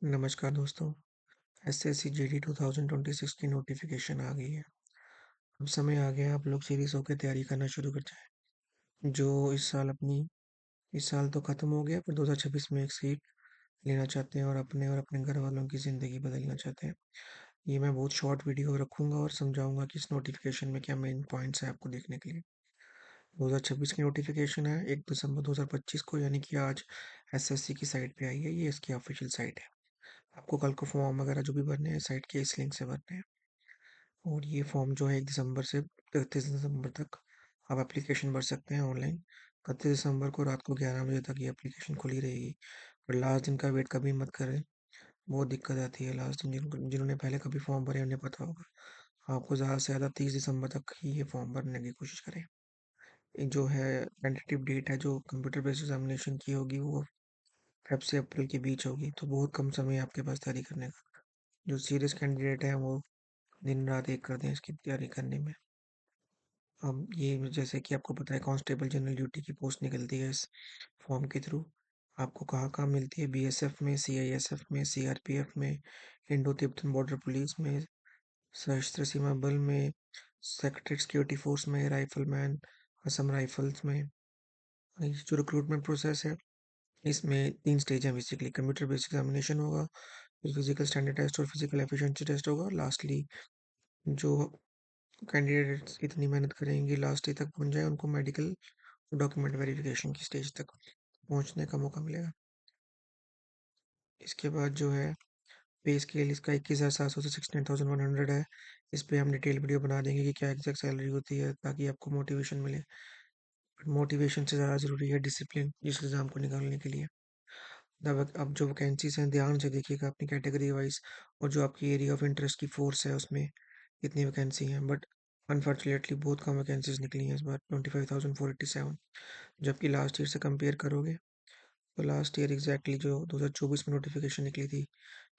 नमस्कार दोस्तों। SSC GD 2026 की नोटिफिकेशन आ गई है। अब समय आ गया आप लोग सीरियस होकर तैयारी करना शुरू कर जाएं। जो इस साल तो खत्म हो गया पर 2026 में एक सीट लेना चाहते हैं और अपने घर वालों की ज़िंदगी बदलना चाहते हैं। ये मैं बहुत शॉर्ट वीडियो रखूंगा और समझाऊंगा कि इस नोटिफिकेशन में क्या मेन पॉइंट्स हैं आपको देखने के लिए। 2026 की नोटिफिकेशन है 1 दिसंबर 2025 को, यानी कि आज एसएससी की साइट पे आई है। ये इसकी ऑफिशियल साइट है। आपको कल को फॉर्म वगैरह जो भी भरने हैं साइट के इस लिंक से भरने हैं। और ये फॉर्म जो है 1 दिसंबर से 31 दिसंबर तक आप एप्लीकेशन भर सकते हैं ऑनलाइन। 31 दिसंबर को रात को 11 बजे तक ये एप्लीकेशन खुली रहेगी। पर लास्ट दिन का वेट कभी मत करें, बहुत दिक्कत आती है लास्ट दिन। जिन्होंने पहले कभी फॉर्म भरे उन्हें पता होगा। आपको ज़्यादा से ज़्यादा 30 दिसंबर तक ही ये फॉर्म भरने की कोशिश करें। ये जो है टेंटेटिव डेट है जो कंप्यूटर बेस्ड एग्जामिनेशन की होगी वो फेब से अप्रैल के बीच होगी, तो बहुत कम समय है आपके पास तैयारी करने का। जो सीरियस कैंडिडेट हैं वो दिन रात एक कर दें इसकी तैयारी करने में। अब ये जैसे कि आपको पता है कांस्टेबल जनरल ड्यूटी की पोस्ट निकलती है इस फॉर्म के थ्रू। आपको कहाँ कहाँ मिलती है? बीएसएफ में, सीआईएसएफ में, सीआरपीएफ में, इंडो तिब्बतन बॉर्डर पुलिस में, सशस्त्र सीमा बल में, सेक्रेटरी सिक्योरिटी फोर्स में, राइफलमैन, असम राइफल्स में। ये जो रिक्रूटमेंट प्रोसेस है इसमें 3 स्टेज है बेसिकली। कंप्यूटर बेस्ड एग्जामिनेशन होगा, फिर फिजिकल स्टैंडर्ड टेस्ट और फिजिकल एफिशिएंसी टेस्ट होगा, और लास्टली जो कैंडिडेट्स इतनी मेहनत करेंगे लास्ट डे तक पहुंच जाए उनको मेडिकल डॉक्यूमेंट वेरिफिकेशन की स्टेज तक पहुंचने का मौका मिलेगा। इसके बाद जो है पे स्केल इसका 21,700 से 69,100 है। इस पे हम डिटेल वीडियो बना देंगे कि क्या एग्जैक्ट सैलरी होती है, ताकि आपको मोटिवेशन मिले। मोटिवेशन से ज़्यादा ज़रूरी है डिसिप्लिन इस एग्ज़ाम को निकालने के लिए। अब जो वैकेंसीज हैं ध्यान से देखिएगा अपनी कैटेगरी वाइज, और जो आपकी एरिया ऑफ इंटरेस्ट की फोर्स है उसमें कितनी वैकेंसी हैं। बट अनफॉर्चुनेटली बहुत कम वैकेंसीज निकली हैं इस बार, 25,487। जबकि लास्ट ईयर से कंपेयर करोगे तो लास्ट ईयर एग्जैक्टली जो 2024 में नोटिफिकेशन निकली थी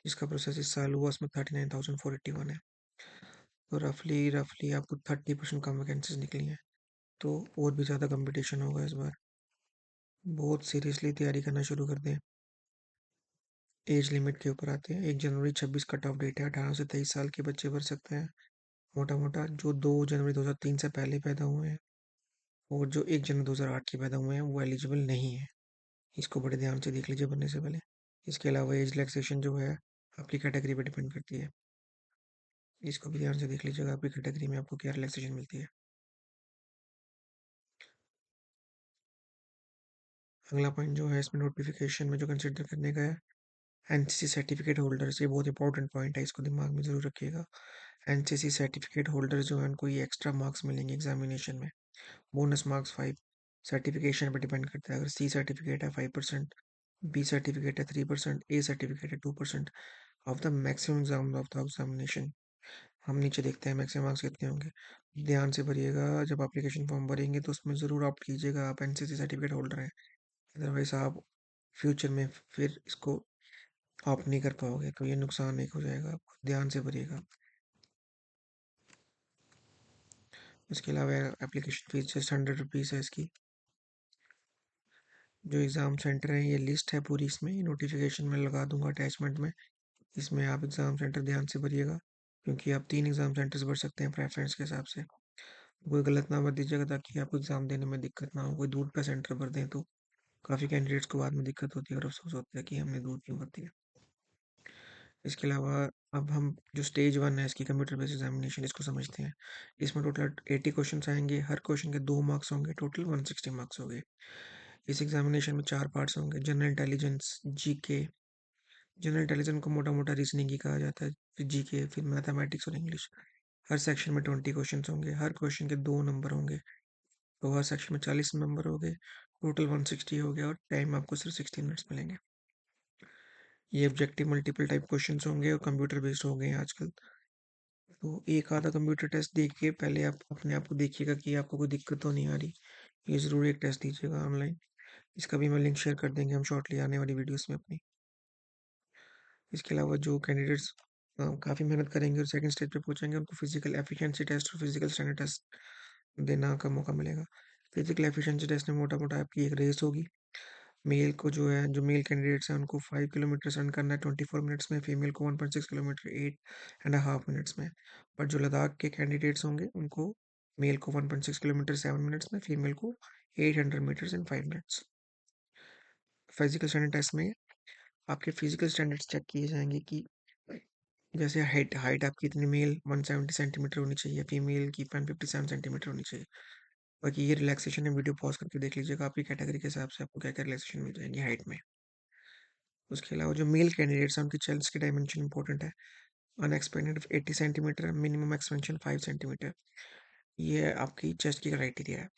जिसका प्रोसेस इस साल हुआ उसमें 39,481 है। तो रफली रफली आपको 30% कम वैकेंसीज निकली हैं। तो और भी ज़्यादा कंपटीशन होगा इस बार। बहुत सीरियसली तैयारी करना शुरू कर दें। एज लिमिट के ऊपर आते हैं। 1 जनवरी 26 कट ऑफ डेट है। 18 से 23 साल के बच्चे भर सकते हैं मोटा मोटा, जो 2 जनवरी 2003 से पहले पैदा हुए हैं और जो 1 जनवरी 2008 के पैदा हुए हैं वो एलिजिबल नहीं है। इसको बड़े ध्यान से देख लीजिए बनने से पहले। इसके अलावा एज रिलैक्सेशन जो है आपकी कैटेगरी पे डिपेंड करती है। इसको भी ध्यान से देख लीजिएगा आपकी कैटेगरी में आपको क्या रिलैक्सेशन मिलती है। अगला पॉइंट जो है इसमें नोटिफिकेशन में जो कंसिडर करने का है, एनसीसी सर्टिफिकेट होल्डर्स। ये बहुत इंपॉर्टेंट पॉइंट है, इसको दिमाग में ज़रूर रखिएगा। एनसीसी सर्टिफिकेट होल्डर्स जो हैं उनको ये एक्स्ट्रा मार्क्स मिलेंगे एग्जामिनेशन में। Bonus marks 5। सर्टिफिकेशन पर डिपेंड करता है। अगर सी सर्टिफिकेट है 5%, बी सर्टिफिकेट है 3%, ए सर्टिफिकेट है 2% of the maximum exam of the examination. हम नीचे देखते हैं मैक्सिमम मार्क्स कितने होंगे। ध्यान से भरिएगा, जब एप्लीकेशन फॉर्म भरेंगे तो उसमें ज़रूर ऑप्ट कीजिएगा आप एनसीसी सर्टिफिकेट होल्डर हैं। अदरवाइज आप फ्यूचर में फिर इसको ऑप्ट नहीं कर पाओगे, तो ये नुकसान एक हो जाएगा आपको। ध्यान से भरिएगा। इसके अलावा एप्लीकेशन फीस जस्ट 100 रुपीज़ है इसकी। जो एग्ज़ाम सेंटर है ये लिस्ट है पूरी, इसमें नोटिफिकेशन में लगा दूंगा अटैचमेंट में। इसमें आप एग्ज़ाम सेंटर ध्यान से भरिएगा, क्योंकि आप 3 एग्ज़ाम सेंटर्स भर सकते हैं प्रेफरेंस के हिसाब से। कोई गलत ना भर दीजिएगा ताकि आपको एग्ज़ाम देने में दिक्कत ना हो। कोई दूर का सेंटर भर दें तो काफ़ी कैंडिडेट्स को बाद में दिक्कत होती है और अफसोस होता है कि हमने दूर क्यों भर दिया। इसके अलावा अब हम जो स्टेज 1 है इसकी कंप्यूटर बेस्ड एग्जामिनेशन, इसको समझते हैं। इसमें टोटल 80 क्वेश्चन आएंगे। हर क्वेश्चन के 2 मार्क्स होंगे, टोटल 160 मार्क्स होंगे। इस एग्जामिनेशन में 4 पार्ट्स होंगे। General intelligence, GK. General intelligence को मोटा मोटा रीजनिंग ही कहा जाता है, फिर जीके, फिर मैथमेटिक्स और इंग्लिश। हर सेक्शन में 20 क्वेश्चन होंगे। हर क्वेश्चन के 2 नंबर होंगे, तो हर सेक्शन में 40 नंबर हो गए। टोटल 160 हो गया और टाइम आपको सिर्फ 60 मिनट्स मिलेंगे। ये ऑब्जेक्टिव मल्टीपल टाइप क्वेश्चंस होंगे और कंप्यूटर बेस्ड हो गए हैं आजकल। तो एक आधा कंप्यूटर टेस्ट देख के पहले आप अपने आप को देखिएगा कि आपको कोई दिक्कत तो नहीं आ रही। ये ज़रूर एक टेस्ट दीजिएगा ऑनलाइन। इसका भी मैं लिंक शेयर कर देंगे हम शॉर्टली आने वाली वीडियोस में अपनी। इसके अलावा जो कैंडिडेट्स काफ़ी मेहनत करेंगे और सेकंड स्टेज पे पहुंचेंगे उनको फिजिकल एफिशिएंसी टेस्ट और फिजिकल स्टैंडर्ड टेस्ट देना का मौका मिलेगा। फिजिकल एफिशिएंसी टेस्ट में मोटा मोटा आपकी एक रेस होगी। मेल को जो है, जो मेल कैंडिडेट्स हैं उनको 5 किलोमीटर रन करना है 24 मिनट्स में, फीमेल को 1.6 किलोमीटर 8.5 मिनट्स में। बट जो लद्दाख के कैंडिडेट्स होंगे उनको, मेल को 1.6 किलोमीटर 7 मिनट्स में, फीमेल को 800 meters in 5 minutes. Physical standard test में आपके फिजिकल स्टैंडर्ड्स चेक किए जाएंगे कि जैसे हाइट हाइट आपकी इतनी, मेल 170 सेंटीमीटर होनी चाहिए, फीमेल की 157 सेंटीमीटर होनी चाहिए। बाकी ये रिलैक्सेशन है, वीडियो पॉज करके देख लीजिएगा आपकी कैटेगरी के हिसाब से आपको क्या क्या रिलैक्सेशन मिल जाएंगी हाइट में। उसके अलावा जो मेल कैंडिडेट्स हैं उनकी चेस्ट की डायमेंशन इंपॉर्टेंट है। Unexpanded 80 centimetre, minimum expansion 5 centimetre. ये आपकी चेस्ट की क्राइटेरिया है।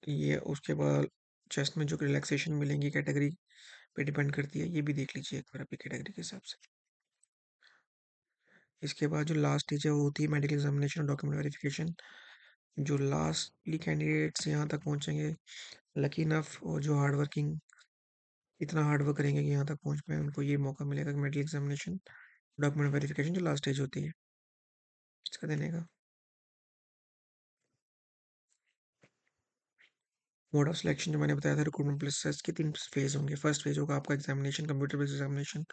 ये उसके बाद चेस्ट में जो रिलैक्सेशन मिलेंगी कैटेगरी पे डिपेंड करती है, ये भी देख लीजिए एक बार आपकी कैटेगरी के हिसाब से। इसके बाद जो लास्ट स्टेज है वो होती है मेडिकल एग्जामिनेशन और डॉक्यूमेंट वेरिफिकेशन। जो लास्टली कैंडिडेट्स यहाँ तक पहुँचेंगे, लकी इनफ, और जो हार्ड वर्किंग, इतना हार्ड वर्क करेंगे कि यहाँ तक पहुँच पाए, उनको ये मौका मिलेगा कि मेडिकल एग्जामिनेशन, डॉक्यूमेंट वेरिफिकेशन जो लास्ट स्टेज होती है इसका देने का। मोड ऑफ सिलेक्शन जो मैंने बताया था, रिक्रूटमेंट प्रोसेस के 3 फेज होंगे। फर्स्ट फेज होगा आपका examination, computer based examination.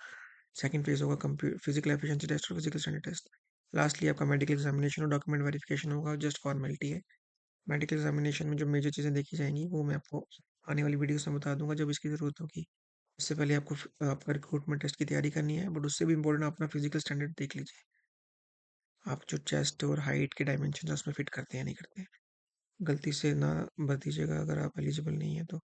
Second phase होगा फिजिकल एफिशिएंसी टेस्ट और फिजिकल स्टैंडर्ड टेस्ट। लास्टली आपका मेडिकल एग्जामिनेशन और डॉक्यूमेंट वेरिफिकेशन होगा, जस्ट फॉर्मेलिटी है। मेडिकल एग्जामिनेशन में जो मेजर चीज़ें देखी जाएंगी वो मैं आपको आने वाली वीडियोस में बता दूंगा जब इसकी ज़रूरत होगी। उससे पहले आपको आपका रिक्रूटमेंट टेस्ट की तैयारी करनी है, बट उससे भी इम्पोर्टेंट अपना फिजिकल स्टैंडर्ड देख लीजिए, आप जो चेस्ट और हाइट के डायमेंशन है उसमें फिट करते हैं नहीं करते हैं। गलती से ना भर दीजिएगा अगर आप एलिजिबल नहीं है तो।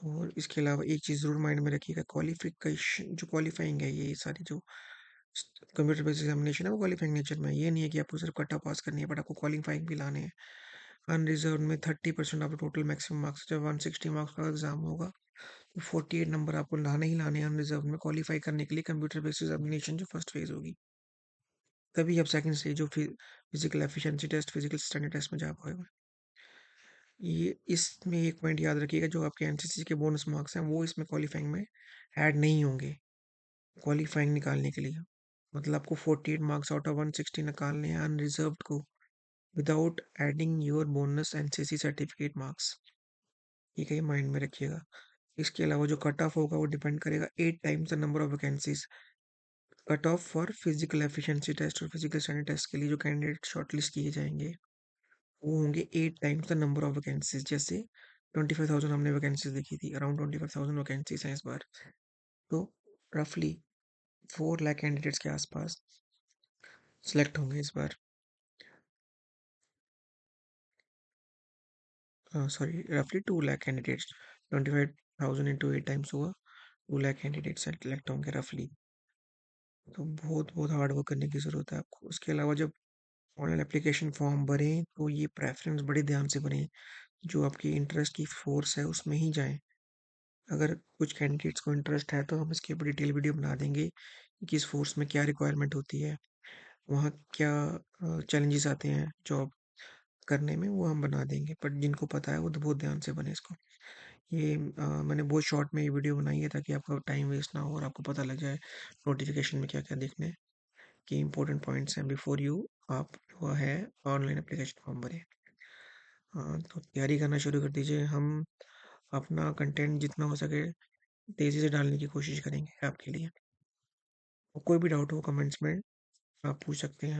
और इसके अलावा एक चीज़ ज़रूर माइंड में रखिएगा, क्वालिफिकेशन जो क्वालिफाइंग है, ये सारी जो कंप्यूटर बेस्ड एग्जामिनेशन है वो क्वालिफाइंग नेचर में है। ये नहीं है कि आपको सिर्फ कट ऑफ पास करनी है, बट आपको क्वालिफाइंग भी लाने हैं। अनरिजर्व में 30% आपको टोटल मैक्सिमम मार्क्स, जब 160 मार्क्स का एग्जाम होगा तो 48 नंबर आपको लाने ही लाने हैं अनरिजर्व में, क्वालिफाई करने के लिए कंप्यूटर बेस्ड एग्जामिनेशन जो फर्स्ट फेज होगी। तभी आप सेकंड स्टेज जो physical efficiency test, physical standard test में जा पाएगा। ये इसमें एक पॉइंट याद रखिएगा, जो आपके एनसीसी के बोनस मार्क्स हैं वो इसमें क्वालिफाइंग में ऐड नहीं होंगे। क्वालिफाइंग निकालने के लिए मतलब आपको 48 मार्क्स आउट ऑफ 160 निकालने हैं अनरिजर्व्ड को, without adding your bonus NCC certificate marks. ठीक है, ये माइंड में रखिएगा। इसके अलावा जो कट ऑफ होगा वो डिपेंड करेगा 8 times the number of vacancies. Cut off for physical efficiency test और फिजिकल स्टैंडर्ड टेस्ट के लिए जो कैंडिडेट शॉर्टलिस्ट किए जाएंगे वो होंगे 8 times the number of vacancies. जैसे 25,000 हमने वैकेंसीज देखी थी, अराउंड 25,000 वैकेंसीज हैं इस बार। तो रफली 4 लाख कैंडिडेट्स के आसपास सिलेक्ट होंगे इस बार। सॉरी, रफली 2 लाख कैंडिडेट्स, 25,000 इंटू 8 टाइम्स हुआ, 2 लाख कैंडिडेट्स सेलेक्ट होंगे रफली। तो बहुत बहुत हार्ड वर्क करने की ज़रूरत है आपको। उसके अलावा जब ऑनलाइन एप्लीकेशन फॉर्म भरें तो ये प्रेफरेंस बड़े ध्यान से भरें, जो आपकी इंटरेस्ट की फोर्स है उसमें ही जाएं। अगर कुछ कैंडिडेट्स को इंटरेस्ट है तो हम इसके ऊपर डिटेल वीडियो बना देंगे कि इस फोर्स में क्या रिक्वायरमेंट होती है, वहाँ क्या चैलेंजेस आते हैं जॉब करने में, वो हम बना देंगे। बट जिनको पता है वो तो बहुत ध्यान से बने इसको। ये मैंने बहुत शॉर्ट में ये वीडियो बनाई है ताकि आपका टाइम वेस्ट ना हो और आपको पता लग जाए नोटिफिकेशन में क्या क्या देखना है, कि इंपॉर्टेंट पॉइंट्स हैं बिफोर यू आप जो है ऑनलाइन एप्लीकेशन फॉर्म भरें। हाँ, तो तैयारी करना शुरू कर दीजिए। हम अपना कंटेंट जितना हो सके तेज़ी से डालने की कोशिश करेंगे आपके लिए। और कोई भी डाउट हो कमेंट्स में आप पूछ सकते हैं।